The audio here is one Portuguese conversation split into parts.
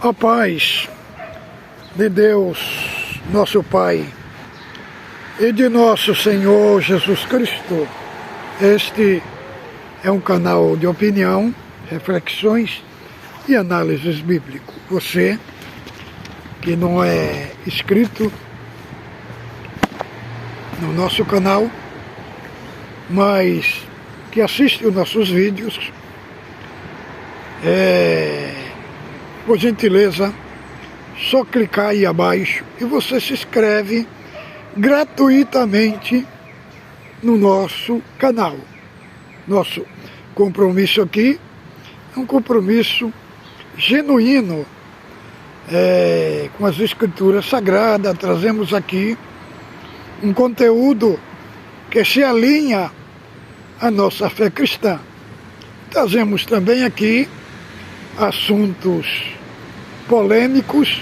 A paz de Deus, nosso Pai, e de nosso Senhor Jesus Cristo. Este é um canal de opinião, reflexões e análises bíblicas. Você que não é inscrito no nosso canal, mas que assiste os nossos vídeos, por gentileza, só clicar aí abaixo e você se inscreve gratuitamente no nosso canal. Nosso compromisso aqui é um compromisso genuíno com as Escrituras Sagradas. Trazemos aqui um conteúdo que se alinha à nossa fé cristã. Trazemos também aqui assuntos polêmicos,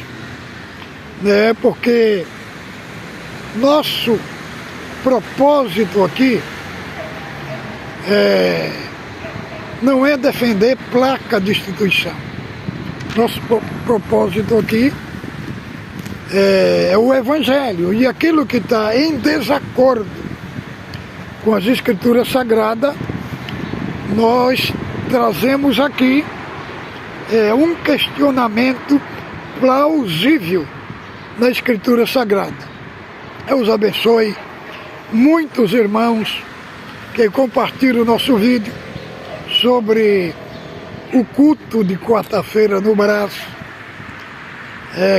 porque nosso propósito aqui não é defender placa de instituição. Nosso propósito aqui é o Evangelho, e aquilo que está em desacordo com as Escrituras Sagradas, nós trazemos aqui um questionamento plausível na Escritura Sagrada. Deus abençoe muitos irmãos que compartilham o nosso vídeo sobre o culto de quarta-feira no Brás,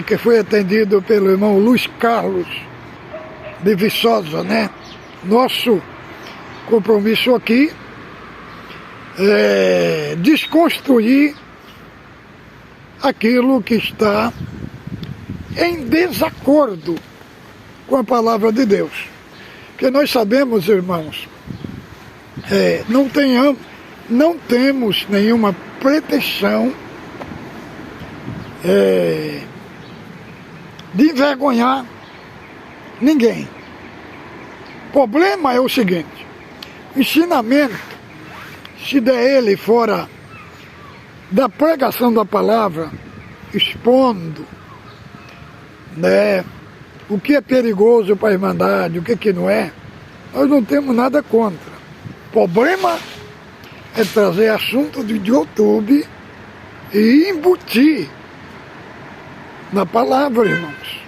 que foi atendido pelo irmão Luiz Carlos de Viçosa, Nosso compromisso aqui é desconstruir aquilo que está em desacordo com a palavra de Deus. Porque nós sabemos, irmãos, não temos nenhuma pretensão de envergonhar ninguém. O problema é o seguinte: o ensinamento, se der ele fora da pregação da palavra, expondo o que é perigoso para a Irmandade, o que não é, nós não temos nada contra. O problema é trazer assunto de YouTube e embutir na palavra, irmãos.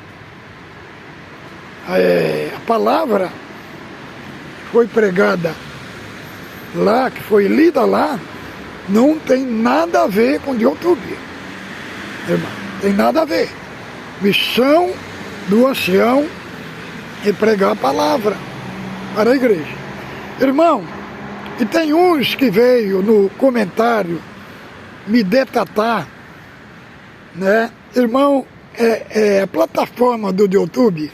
A palavra foi pregada lá, que foi lida lá, não tem nada a ver com o YouTube, irmão. Tem nada a ver. Missão do ancião é pregar a palavra para a igreja. Irmão, e tem uns que veio no comentário me detatar, Irmão, a plataforma do YouTube,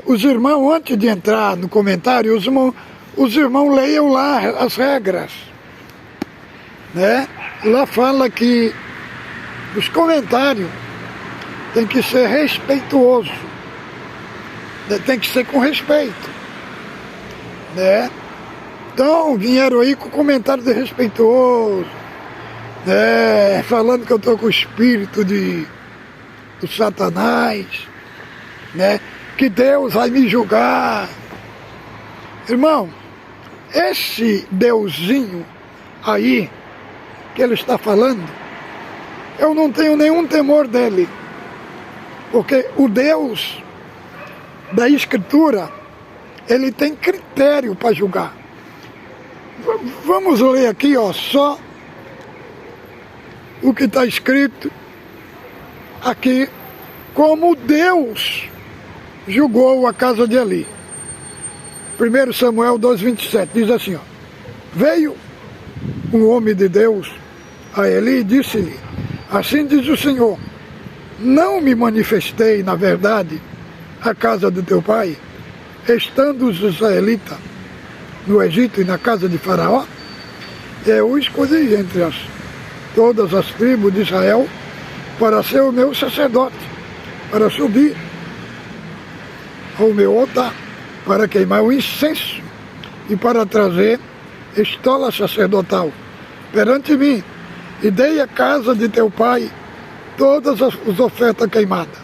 os irmãos, antes de entrar no comentário, os irmãos leiam lá as regras, Lá fala que os comentários tem que ser respeituoso, tem que ser com respeito, Então vieram aí com comentário desrespeituoso, falando que eu estou com o espírito do Satanás, que Deus vai me julgar. Irmão, esse Deusinho aí que ele está falando, eu não tenho nenhum temor dele, porque o Deus da Escritura, ele tem critério para julgar. Vamos ler aqui, só o que está escrito aqui, como Deus julgou a casa de Eli. 1 Samuel 2,27 diz assim: veio um homem de Deus a Eli e disse-lhe: assim diz o Senhor, não me manifestei, na verdade, a casa de teu pai, estando os israelitas no Egito e na casa de Faraó? Eu escolhi entre todas as tribos de Israel para ser o meu sacerdote, para subir ao meu altar, para queimar o incenso e para trazer estola sacerdotal perante mim, e dei a casa de teu pai todas as ofertas queimadas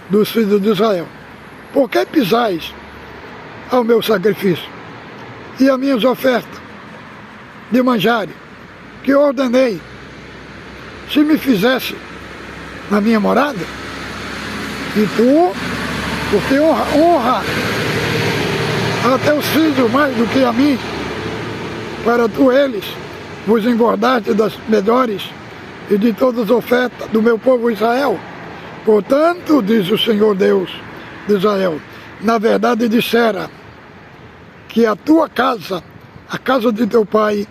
dos filhos de Israel. Por que pisais ao meu sacrifício e as minhas ofertas de manjares que eu ordenei, se me fizesse na minha morada? E tu, porque honra a teus filhos mais do que a mim, para tu eles vos engordaste das melhores e de todas as ofertas do meu povo Israel. Portanto, diz o Senhor Deus de Israel, na verdade dissera que a tua casa, a casa de teu pai,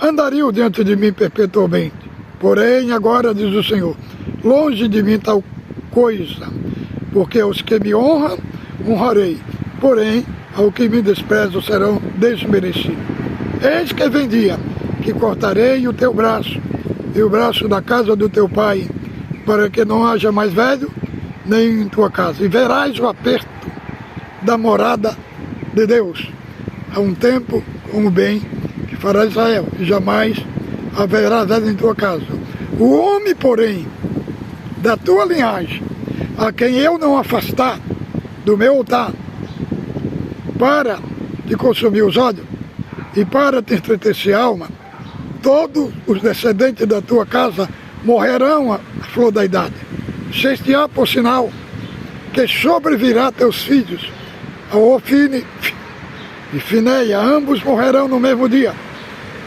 andaria diante de mim perpetuamente. Porém, agora, diz o Senhor, longe de mim tal coisa, porque aos que me honram, honrarei, porém, ao que me desprezam serão desmerecidos. Eis que vem dia, que cortarei o teu braço, e o braço da casa do teu pai, para que não haja mais velho, nem em tua casa. E verás o aperto da morada de Deus, há um tempo como bem que fará Israel, e jamais haverá velho em tua casa. O homem, porém, da tua linhagem, a quem eu não afastar do meu altar, para te consumir os olhos e para te entretecer a alma, todos os descendentes da tua casa morrerão à flor da idade. Ser-te-á por sinal que sobrevirá teus filhos, a Ofine e Fineia, ambos morrerão no mesmo dia.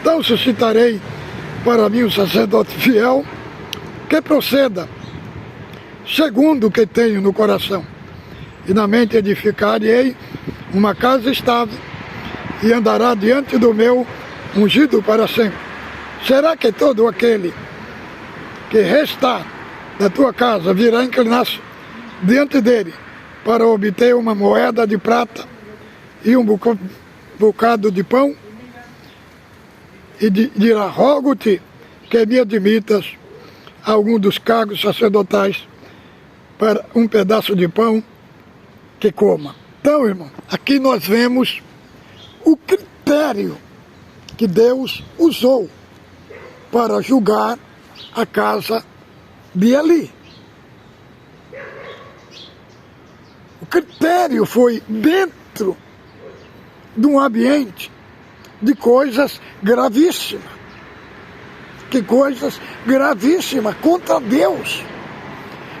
Então suscitarei para mim um sacerdote fiel, que proceda segundo o que tenho no coração, e na mente edificarei uma casa estável, e andará diante do meu ungido para sempre. Será que todo aquele que restar da tua casa virá inclinar-se diante dele para obter uma moeda de prata e um bocado de pão? E dirá, rogo-te que me admitas a algum dos cargos sacerdotais para um pedaço de pão que coma. Então, irmão, aqui nós vemos o critério que Deus usou para julgar a casa de Eli. O critério foi dentro de um ambiente de coisas gravíssimas. Que coisas gravíssimas contra Deus,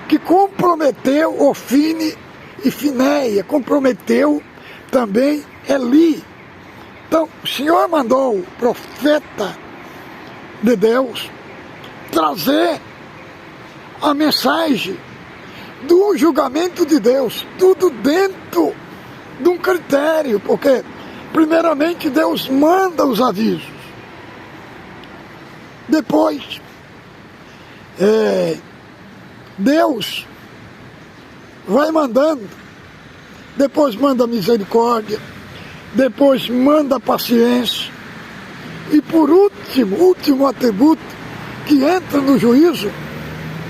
que comprometeu Ofine e Fineia, comprometeu também Eli. Então, o Senhor mandou o profeta de Deus trazer a mensagem do julgamento de Deus, tudo dentro de um critério, porque primeiramente Deus manda os avisos, depois Deus vai mandando, depois manda misericórdia, depois manda paciência, e por último atributo que entra no juízo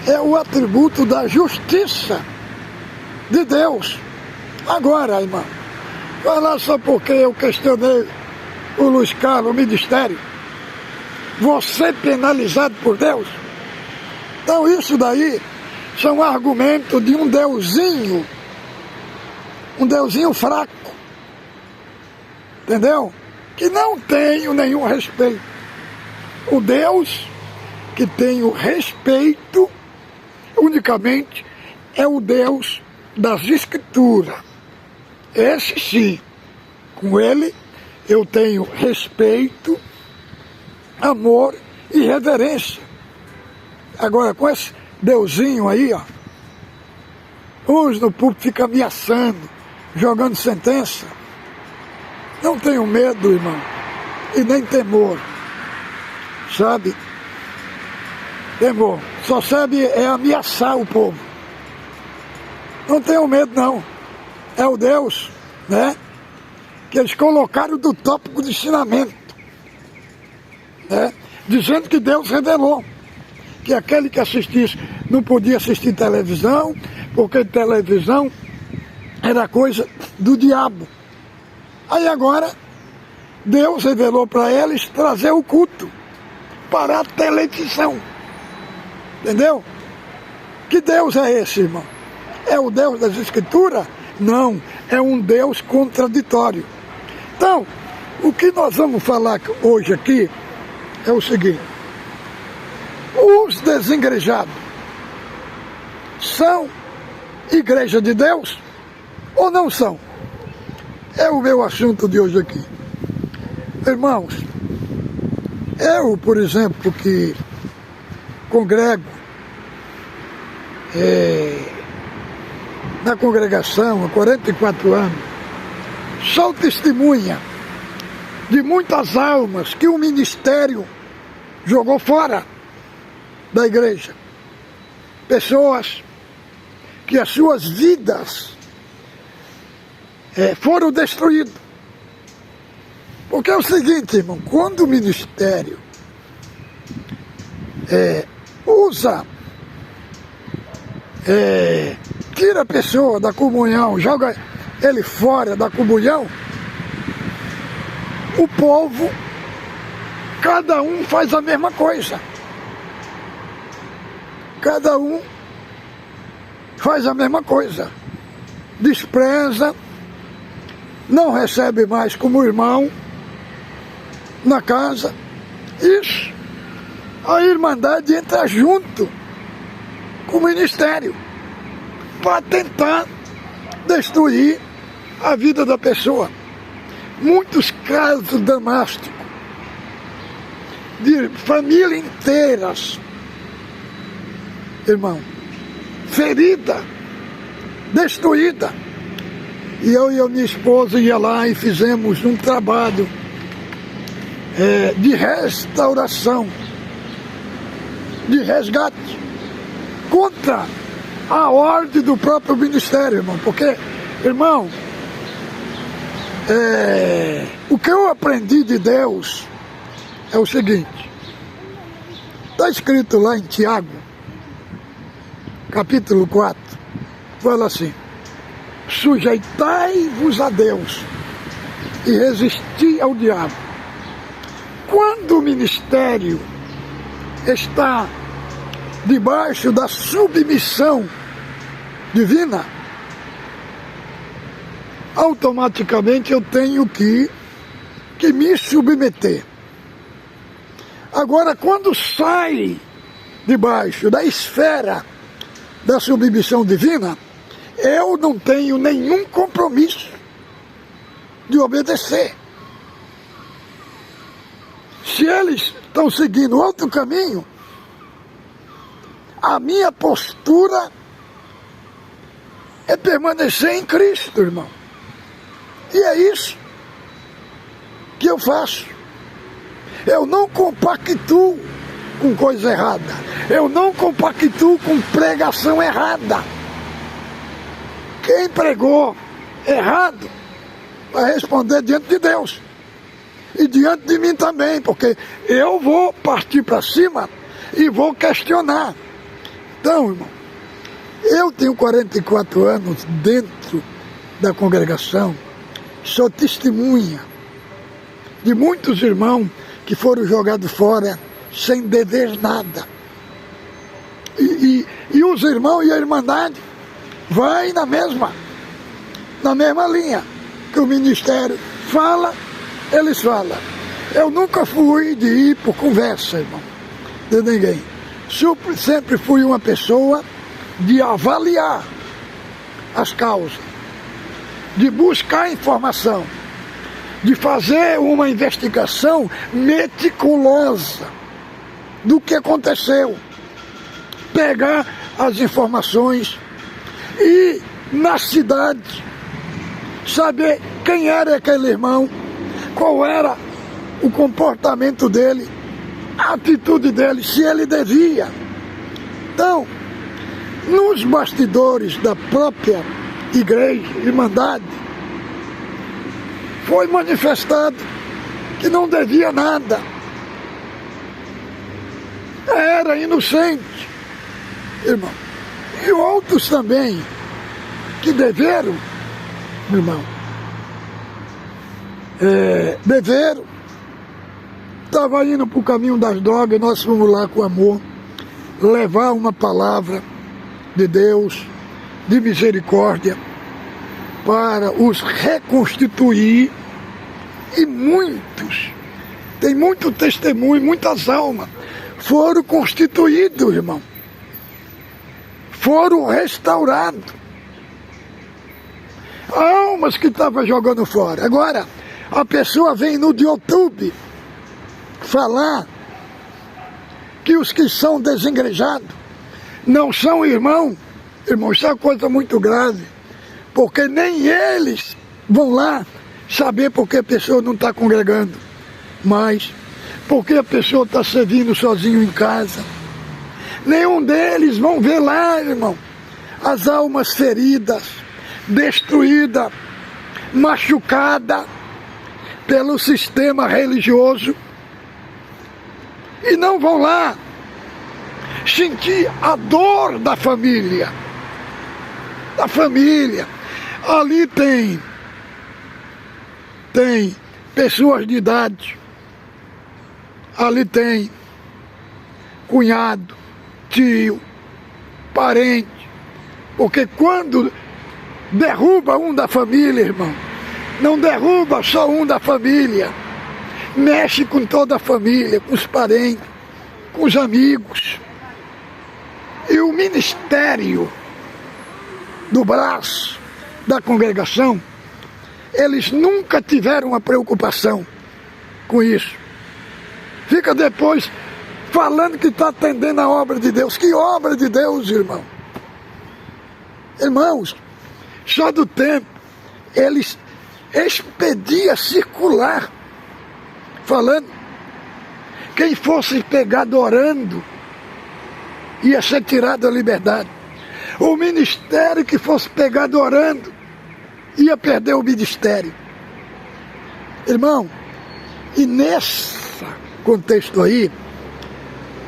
é o atributo da justiça de Deus. Agora, irmão, vai lá só porque eu questionei o Luiz Carlos, o ministério. Você penalizado por Deus? Então isso daí são argumentos de um deusinho fraco, entendeu? Que não tenho nenhum respeito. O Deus que tem o respeito unicamente é o Deus das Escrituras. Esse sim, com ele eu tenho respeito, amor e reverência. Agora com esse deusinho aí, ó, uns no público ficam ameaçando, jogando sentença. Não tenho medo, irmão, e nem temor, sabe? Temor, só sabe ameaçar o povo. Não tenho medo, não. É o Deus, né, que eles colocaram do tópico de ensinamento, né, dizendo que Deus revelou que aquele que assistisse não podia assistir televisão, porque televisão era coisa do diabo. Aí agora, Deus revelou para eles trazer o culto para a televisão. Entendeu? Que Deus é esse, irmão? É o Deus das Escrituras? Não, é um Deus contraditório. Então, o que nós vamos falar hoje aqui é o seguinte: os desigrejados são igreja de Deus ou não são? É o meu assunto de hoje aqui. Irmãos, eu, por exemplo, que congrego na congregação há 44 anos, sou testemunha de muitas almas que o ministério jogou fora da igreja. Pessoas que as suas vidas foram destruídas. Porque é o seguinte, irmão, quando o ministério tira a pessoa da comunhão, joga ele fora da comunhão, o povo, cada um faz a mesma coisa. Cada um faz a mesma coisa. Despreza, não recebe mais como irmão na casa. Isso, a Irmandade entra junto com o ministério para tentar destruir a vida da pessoa. Muitos casos dramáticos de família inteiras, irmão, ferida, destruída. E eu e a minha esposa ia lá e fizemos um trabalho de restauração, de resgate, contra a ordem do próprio ministério, irmão. Porque, irmão, o que eu aprendi de Deus é o seguinte: está escrito lá em Tiago, capítulo 4, fala assim: sujeitai-vos a Deus e resisti ao diabo. Quando o ministério está debaixo da submissão divina, automaticamente eu tenho que me submeter. Agora, quando sai debaixo da esfera da submissão divina, eu não tenho nenhum compromisso de obedecer. Se eles estão seguindo outro caminho, a minha postura é permanecer em Cristo, irmão. E é isso que eu faço. Eu não compactuo com coisa errada. Eu não compactuo com pregação errada. Quem pregou errado vai responder diante de Deus. E diante de mim também, porque eu vou partir para cima e vou questionar. Então, irmão, eu tenho 44 anos dentro da congregação, sou testemunha de muitos irmãos que foram jogados fora sem dever nada. E os irmãos e a Irmandade vai na mesma linha que o ministério fala, eles falam. Eu nunca fui de ir por conversa, irmão, de ninguém. Sempre fui uma pessoa de avaliar as causas, de buscar informação, de fazer uma investigação meticulosa do que aconteceu, pegar as informações e, na cidade, saber quem era aquele irmão, qual era o comportamento dele, a atitude dele, se ele devia. Então, nos bastidores da própria igreja, Irmandade, foi manifestado que não devia nada. Era inocente, irmão. E outros também que deveram, irmão, deveram, estava indo para o caminho das drogas, nós fomos lá com amor, levar uma palavra, de Deus, de misericórdia, para os reconstituir, e muitos, tem muito testemunho, muitas almas foram constituídos, irmão, foram restaurados, almas que estavam jogando fora. Agora, a pessoa vem no YouTube falar que os que são desengrejados não são irmão. Irmão, isso é uma coisa muito grave, porque nem eles vão lá saber porque a pessoa não está congregando, mas porque a pessoa está servindo sozinho em casa. Nenhum deles vão ver lá, irmão, as almas feridas, destruídas, machucadas pelo sistema religioso, e não vão lá sentir a dor da família. Da família. Ali tem pessoas de idade, ali tem cunhado, tio, parente, porque quando derruba um da família, irmão, não derruba só um da família, mexe com toda a família, com os parentes, com os amigos. E o ministério do braço da congregação, eles nunca tiveram uma preocupação com isso. Fica depois falando que está atendendo a obra de Deus. Que obra de Deus, irmão? Irmãos, só do tempo eles expediam circular, falando, quem fosse pegado orando ia ser tirado da liberdade. O ministério que fosse pegado orando ia perder o ministério. Irmão, e nesse contexto aí,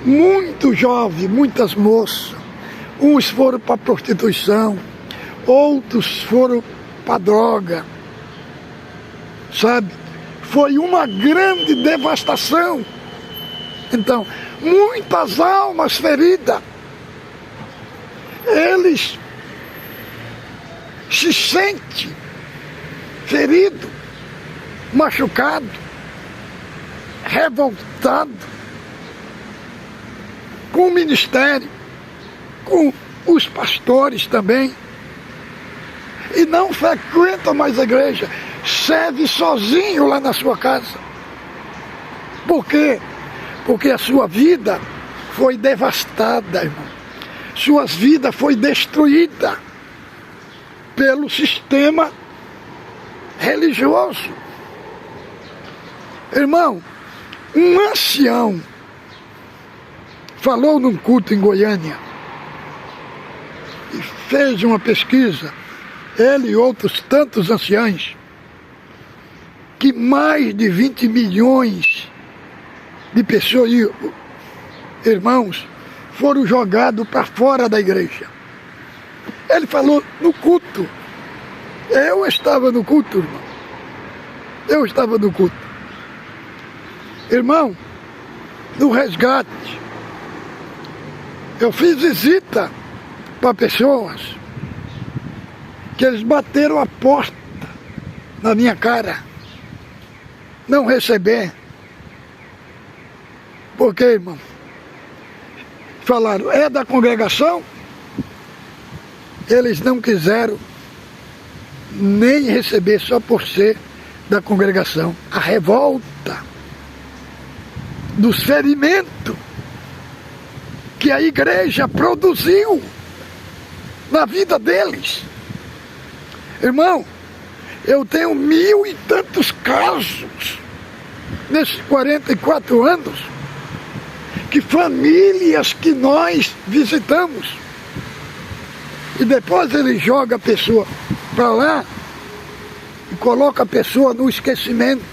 muitos jovens, muitas moças, uns foram para a prostituição, outros foram para a droga, sabe? Foi uma grande devastação. Então, muitas almas feridas, eles se sentem feridos, machucados, revoltados com o ministério, com os pastores também, e não frequentam mais a igreja, serve sozinho lá na sua casa. Por quê? Porque a sua vida foi devastada, irmão. Sua vida foi destruída pelo sistema religioso. Irmão, um ancião falou num culto em Goiânia e fez uma pesquisa, ele e outros tantos anciãos, que mais de 20 milhões de pessoas, irmãos, foram jogados para fora da igreja. Ele falou no culto. Eu estava no culto, irmão. Eu estava no culto. Irmão, no resgate, eu fiz visita para pessoas que eles bateram a porta na minha cara, não receber. Por quê, irmão? Falaram, é da congregação? Eles não quiseram nem receber só por ser da congregação. A revolta dos ferimentos que a igreja produziu na vida deles. Irmão, eu tenho 1000 e tantos casos nesses 44 anos, que famílias que nós visitamos, e depois ele joga a pessoa para lá e coloca a pessoa no esquecimento,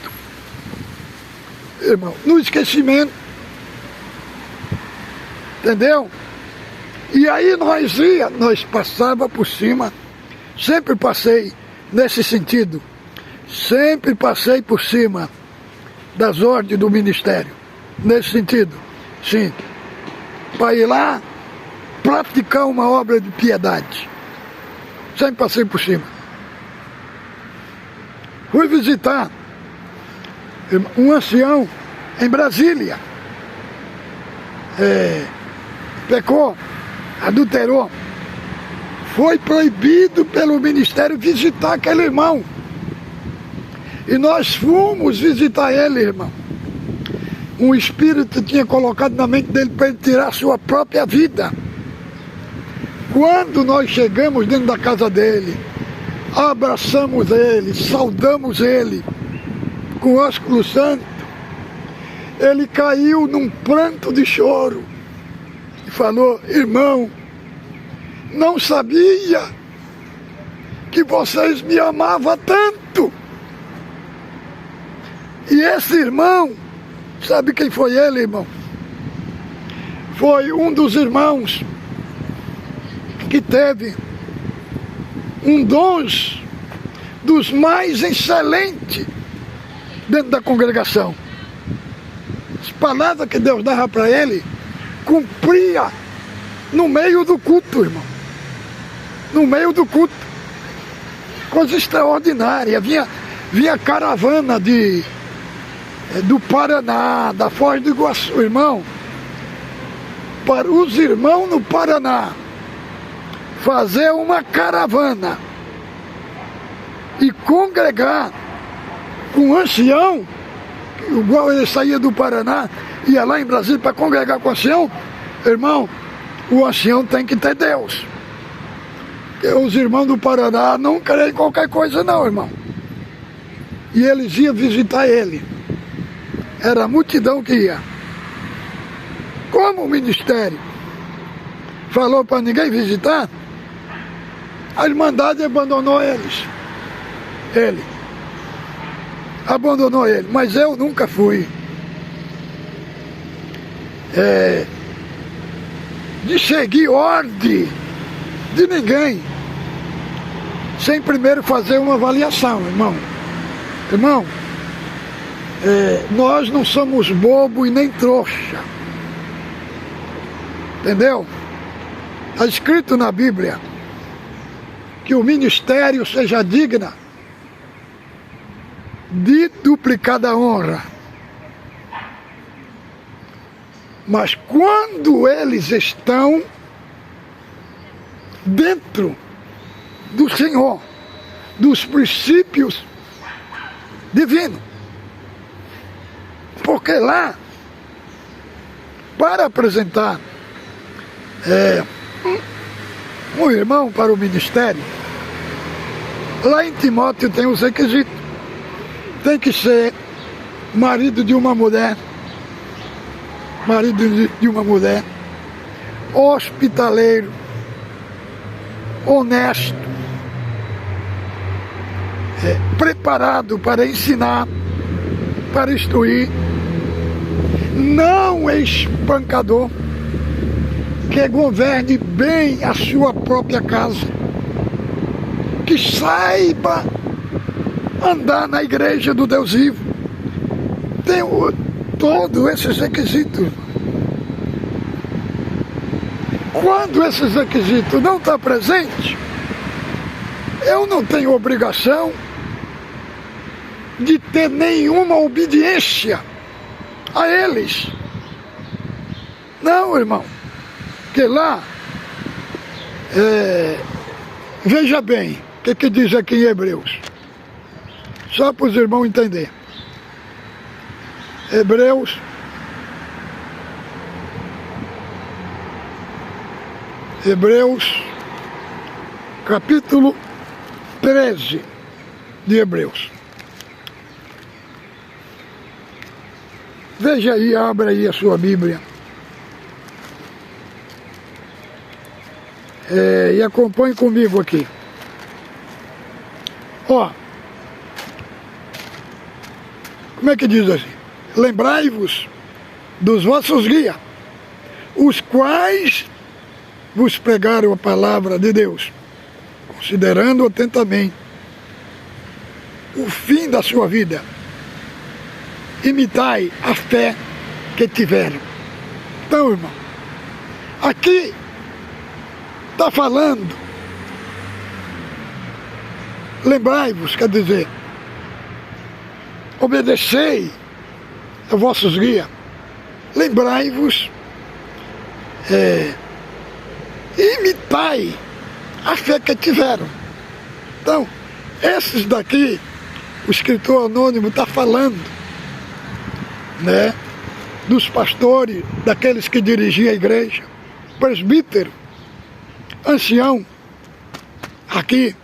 irmão, no esquecimento, entendeu? E aí nós passava por cima, sempre passei nesse sentido, sempre passei por cima das ordens do ministério, nesse sentido. Sim, para ir lá praticar uma obra de piedade. Sempre passei por cima. Fui visitar um ancião em Brasília. Pecou, adulterou. Foi proibido pelo ministério visitar aquele irmão. E nós fomos visitar ele, irmão. Um espírito tinha colocado na mente dele para ele tirar a sua própria vida. Quando nós chegamos dentro da casa dele, abraçamos ele, saudamos ele com ósculo santo, ele caiu num pranto de choro e falou: irmão, não sabia que vocês me amavam tanto. E esse irmão, sabe quem foi ele, irmão? Foi um dos irmãos que teve um dons dos mais excelentes dentro da congregação. As palavras que Deus dava para ele, cumpria no meio do culto, irmão. No meio do culto. Coisa extraordinária. Vinha caravana do Paraná, da Foz do Iguaçu, irmão. Para os irmãos no Paraná fazer uma caravana e congregar com um ancião, igual ele saía do Paraná, ia lá em Brasília para congregar com o ancião, irmão, o ancião tem que ter Deus. Porque os irmãos do Paraná não creem em qualquer coisa não, irmão. E eles iam visitar ele. Era a multidão que ia. Como o ministério falou para ninguém visitar, a Irmandade abandonou eles. Ele abandonou ele, mas eu nunca fui de seguir ordem de ninguém sem primeiro fazer uma avaliação, irmão. Irmão, nós não somos bobo e nem trouxa. Entendeu? Está escrito na Bíblia que o ministério seja digna de duplicada honra. Mas quando eles estão dentro do Senhor, dos princípios divinos, porque lá, para apresentar um irmão para o ministério, lá em Timóteo tem os requisitos. Tem que ser marido de uma mulher, hospitaleiro, honesto, preparado para ensinar, para instruir, não espancador, que governe bem a sua própria casa, que saiba andar na igreja do Deus vivo. Tem todos esses requisitos. Quando esses requisitos não estão presentes, eu não tenho obrigação de ter nenhuma obediência a eles. Não, irmão. Porque lá, veja bem, o que diz aqui em Hebreus? Só para os irmãos entenderem. Hebreus, capítulo 13 de Hebreus. Veja aí, abra aí a sua Bíblia. E acompanhe comigo aqui. Ó, como é que diz assim? Lembrai-vos dos vossos guias, os quais vos pregaram a palavra de Deus, considerando atentamente o fim da sua vida. Imitai a fé que tiveram. Então, irmão, aqui está falando. Lembrai-vos, quer dizer, obedecei a vossos guias. Lembrai-vos, imitai a fé que tiveram. Então, esses daqui, o escritor anônimo está falando, né, dos pastores, daqueles que dirigiam a igreja, presbítero, ancião, aqui,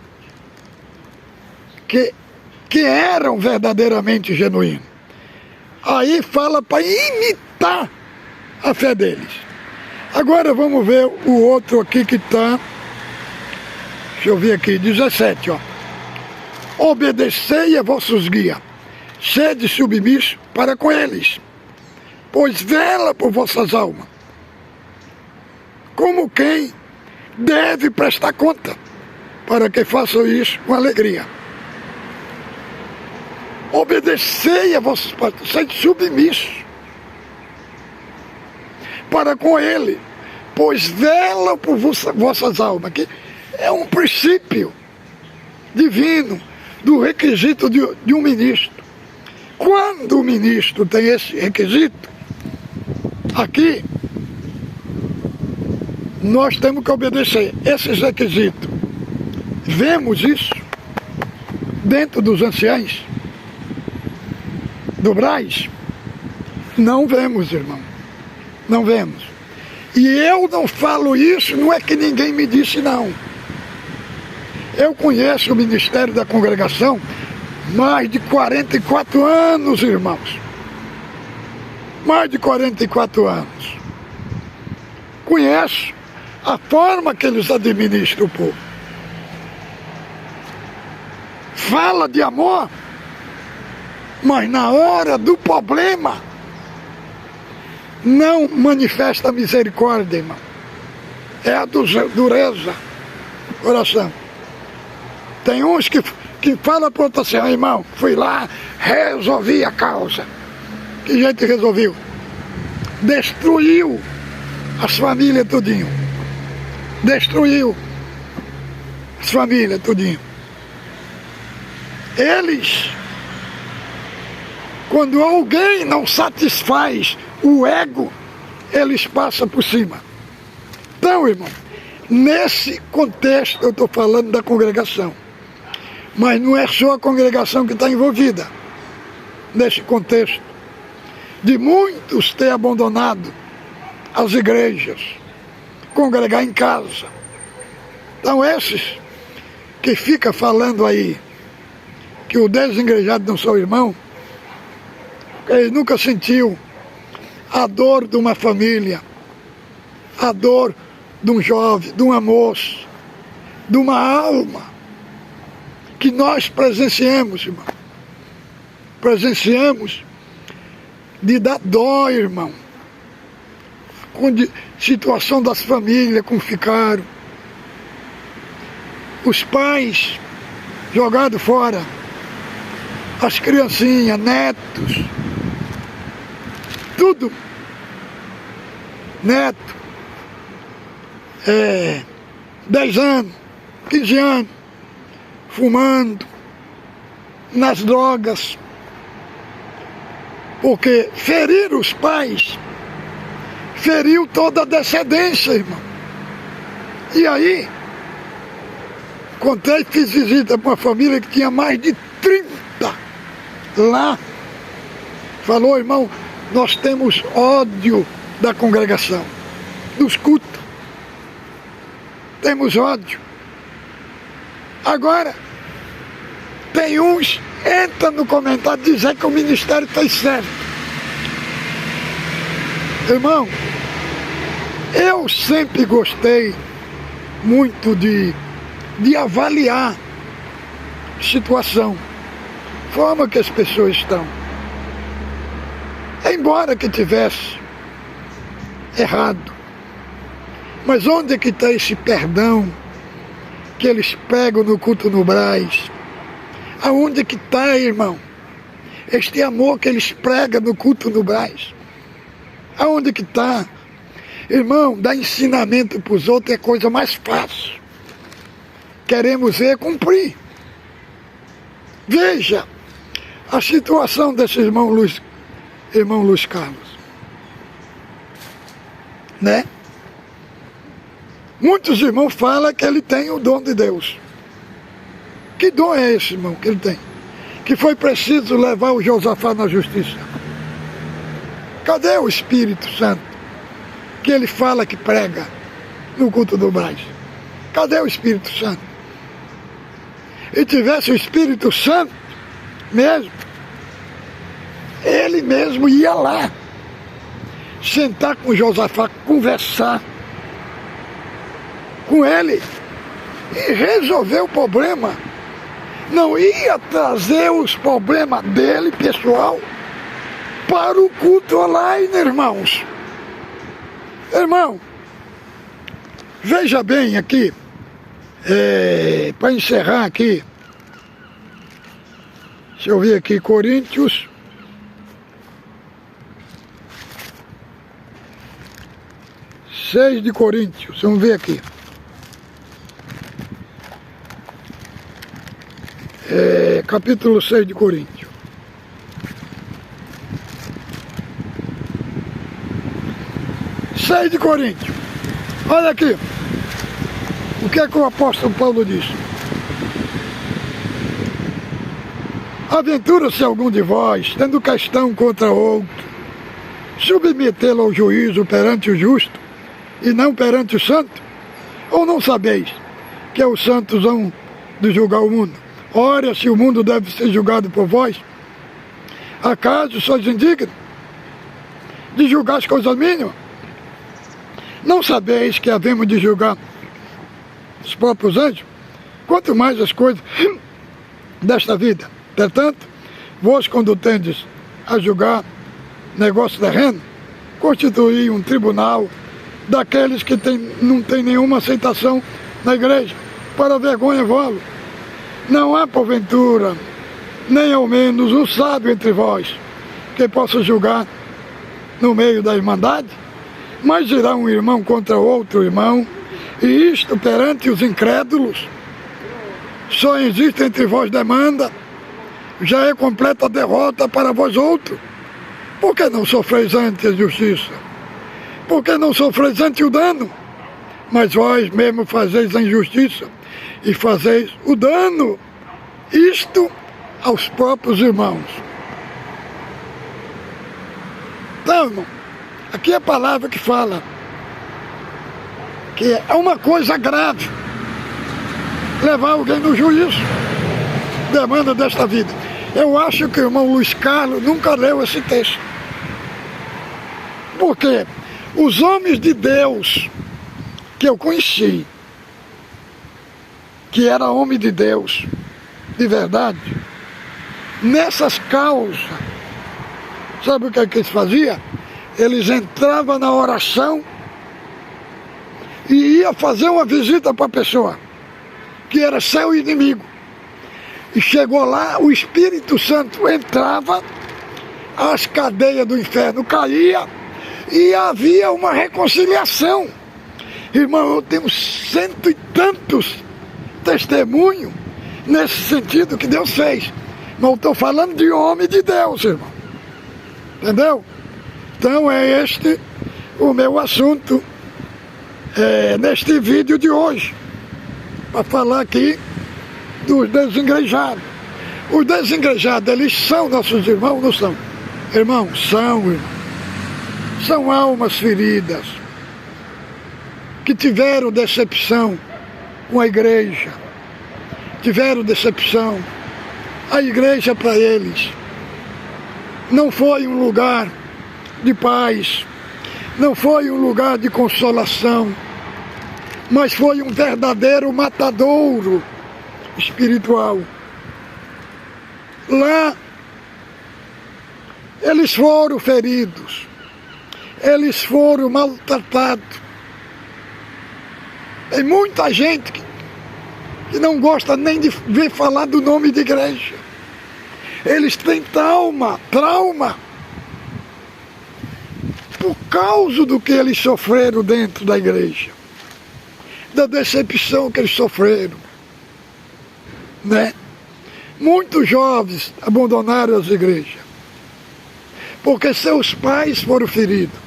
que eram verdadeiramente genuínos. Aí fala para imitar a fé deles. Agora vamos ver o outro aqui que está, deixa eu ver aqui, 17, ó. Obedecei a vossos guias, sede submissos para com eles, pois vela por vossas almas, como quem deve prestar conta, para que façam isso com alegria. Obedecei a vossos pastores, sede submissos para com ele, pois velam por vossas almas, que é um princípio divino do requisito de um ministro. Quando o ministro tem esse requisito, aqui nós temos que obedecer esses requisitos. Vemos isso dentro dos anciães do Brás? Não vemos, irmão. Não vemos. E eu não falo isso, não é que ninguém me disse, não. Eu conheço o ministério da congregação mais de 44 anos, irmãos. Mais de 44 anos. Conheço a forma que eles administram o povo. Fala de amor, mas na hora do problema não manifesta misericórdia, irmão. É a dureza do coração. Tem uns que falam para outro assim, irmão, fui lá, resolvi a causa. Que jeito resolveu? Destruiu as famílias tudinho. Destruiu as famílias tudinho. Eles, quando alguém não satisfaz o ego, eles passam por cima. Então, irmão, nesse contexto eu estou falando da congregação. Mas não é só a congregação que está envolvida nesse contexto de muitos ter abandonado as igrejas, congregar em casa. Então esses que ficam falando aí que o desengrejado não sou irmão, ele nunca sentiu a dor de uma família, a dor de um jovem, de uma moça, de uma alma que nós presenciamos, irmão. Presenciamos de dar dó, irmão, com situação das famílias, como ficaram. Os pais jogados fora, as criancinhas, netos, tudo. Neto, 10 anos, 15 anos, fumando, nas drogas, porque ferir os pais, feriu toda a descendência, irmão. E aí, contei, fiz visita para uma família que tinha mais de 30 lá. Falou, irmão, nós temos ódio da congregação, dos cultos. Temos ódio. Agora, tem uns, entra no comentário dizer que o ministério está certo. Irmão, eu sempre gostei muito de avaliar a situação, forma que as pessoas estão. Embora que tivesse errado, mas onde é que está esse perdão que eles pegam no culto no Brás? Aonde é que está, irmão, este amor que eles pregam no culto no Brás? Aonde que está? Irmão, dar ensinamento para os outros é coisa mais fácil. Queremos cumprir. Veja a situação desse irmão Luiz Carlos. Né? Muitos irmãos falam que ele tem o dom de Deus. Que dom é esse, irmão, que ele tem? Que foi preciso levar o Josafá na justiça. Cadê o Espírito Santo? Que ele fala que prega no culto do Brás. Cadê o Espírito Santo? E tivesse o Espírito Santo mesmo, ele mesmo ia lá, sentar com Josafá, conversar com ele e resolver o problema. Não ia trazer os problemas dele, pessoal, para o culto online, irmãos. Irmão, veja bem aqui, para encerrar aqui, deixa eu ver aqui, Coríntios, de Coríntios, vamos ver aqui. Capítulo 6 de Coríntios. De Coríntios. Olha aqui. O que é que o apóstolo Paulo diz? Aventura-se algum de vós, tendo questão contra outro, submetê-lo ao juízo perante o justo, e não perante o santo? Ou não sabeis que os santos hão de julgar o mundo? Ora, se o mundo deve ser julgado por vós, acaso sois indignos de julgar as coisas mínimas? Não sabeis que havemos de julgar os próprios anjos? Quanto mais as coisas desta vida. Portanto, vós, quando tendes a julgar negócio terreno, constituí um tribunal daqueles que não tem nenhuma aceitação na igreja, para vergonha vós. Não há, porventura, nem ao menos um sábio entre vós, que possa julgar no meio da irmandade? Mas irá um irmão contra outro irmão, e isto perante os incrédulos. Só existe entre vós demanda, já é completa a derrota para vós outros. Por que não sofreis antes a justiça? Por que não sofreis antes o dano? Mas vós mesmo fazeis a injustiça, e fazeis o dano, isto aos próprios irmãos. Então, irmão, aqui é a palavra que fala que é uma coisa grave levar alguém no juízo, demanda desta vida. Eu acho que o irmão Luiz Carlos nunca leu esse texto. Porque os homens de Deus que eu conheci, que era homem de Deus, de verdade, nessas causas, sabe o que eles faziam? Eles entravam na oração e iam fazer uma visita para a pessoa, que era seu inimigo. E chegou lá, o Espírito Santo entrava, as cadeias do inferno caíam e havia uma reconciliação. Irmão, eu tenho 100 e tantos testemunhos nesse sentido que Deus fez. Não estou falando de homem de Deus, irmão. Entendeu? Então é este o meu assunto neste vídeo de hoje. Para falar aqui dos desengrejados. Os desengrejados, eles são nossos irmãos, não são? Irmãos, são, irmão. São almas feridas que tiveram decepção com a igreja, tiveram decepção. A igreja para eles não foi um lugar de paz, não foi um lugar de consolação, mas foi um verdadeiro matadouro espiritual. Lá eles foram feridos, eles foram maltratados. Tem muita gente que não gosta nem de ver falar do nome de igreja. Eles têm trauma. por causa do que eles sofreram dentro da igreja, da decepção que eles sofreram, né? Muitos jovens abandonaram as igrejas, porque seus pais foram feridos.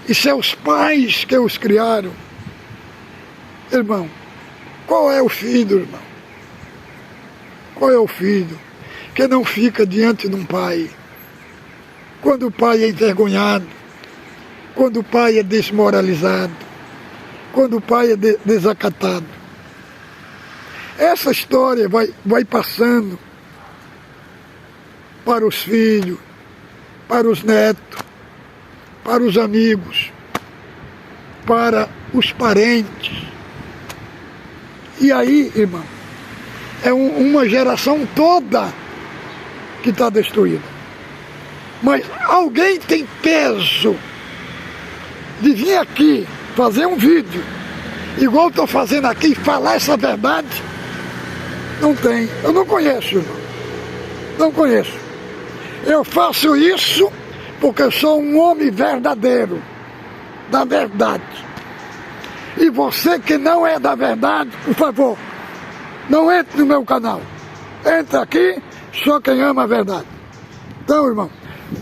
E seus pais que os criaram, irmão, qual é o filho, irmão? Qual é o filho que não fica diante de um pai, quando o pai é envergonhado, quando o pai é desmoralizado, quando o pai é desacatado? Essa história vai passando para os filhos, para os netos, para os amigos, para os parentes. E aí, irmão, é uma geração toda que está destruída. Mas alguém tem peso de vir aqui fazer um vídeo, igual estou fazendo aqui, e falar essa verdade? Não tem. Eu não conheço, irmão. Não conheço. Eu faço isso porque eu sou um homem verdadeiro, da verdade. E você que não é da verdade, por favor, não entre no meu canal. Entra aqui, só quem ama a verdade. Então, irmão,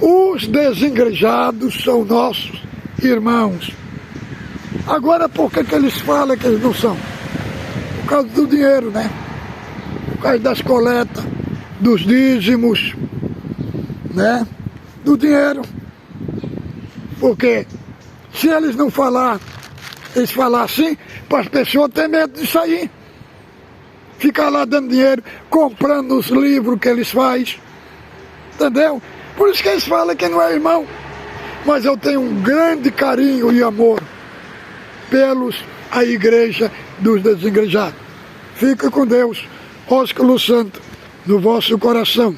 os desigrejados são nossos irmãos. Agora, por que eles falam que eles não são? Por causa do dinheiro, né? Por causa das coletas, dos dízimos, né? Do dinheiro. Porque se eles não falar, eles falar assim, para as pessoas terem medo de sair. Ficar lá dando dinheiro, comprando os livros que eles fazem. Entendeu? Por isso que eles falam que não é irmão. Mas eu tenho um grande carinho e amor a igreja dos desigrejados. Fica com Deus, ósculo santo, no vosso coração.